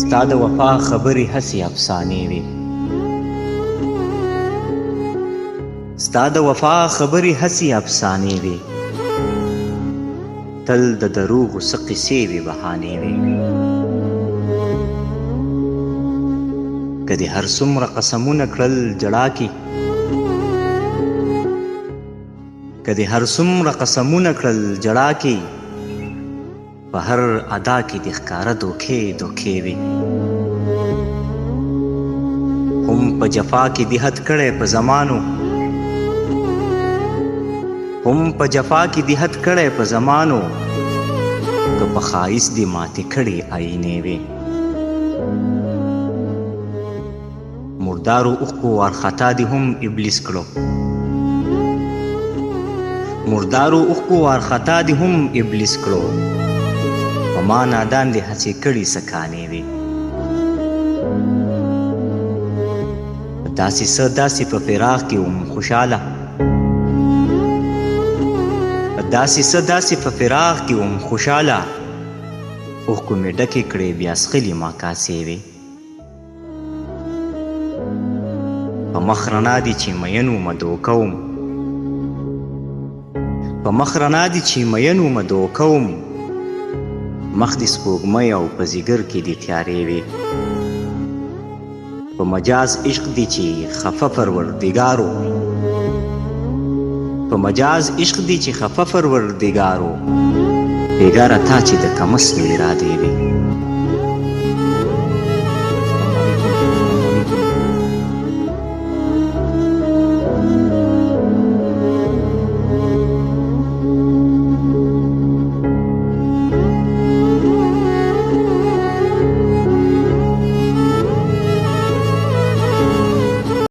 ستا د وفا خبرې هسې افسانې وي، ستا د وفا خبرې هسې افسانې وي، تل د دروغو څه قصې وي بهانې وي. که دې هر څومره قسمونه کړل جړا کې، که دې هر څومره قسمونه کړل جړا کې، په هر ادا کې دې ښکاره دوکې دوکې وي. هم په جفا کې دې حد کړی په زمانو، هم په جفا کې دې حد کړی په زمانو، که په ښایست دې ماتې کړې آینې وي. مردارو اوښکو وارخطا دې هم ابلیس کړو، مردارو اوښکو وارخطا دې هم ابلیس کړو، په ما نادان دې هڅې کړي سکانې وي. داسې څه داسې په فراق کې وم خوشحاله، داسې څه داسې په فراق کې وم خوشحاله، اوښکو مې ډکې کړې بیا څښلي ما کاسې وي. په مخ رڼا دي چې مین ومه دوکه وم، په مخ رڼا دي چې مین ومه دوکه وم، مخ دې سپوږمۍ او په ځیګر کې دې تیارې وي. په مجاز عشق دي چې خفه پروردګارو، په مجاز عشق دي چې خفه پروردګارو، بېګاره تا چې د کم اصلو ارادې وي.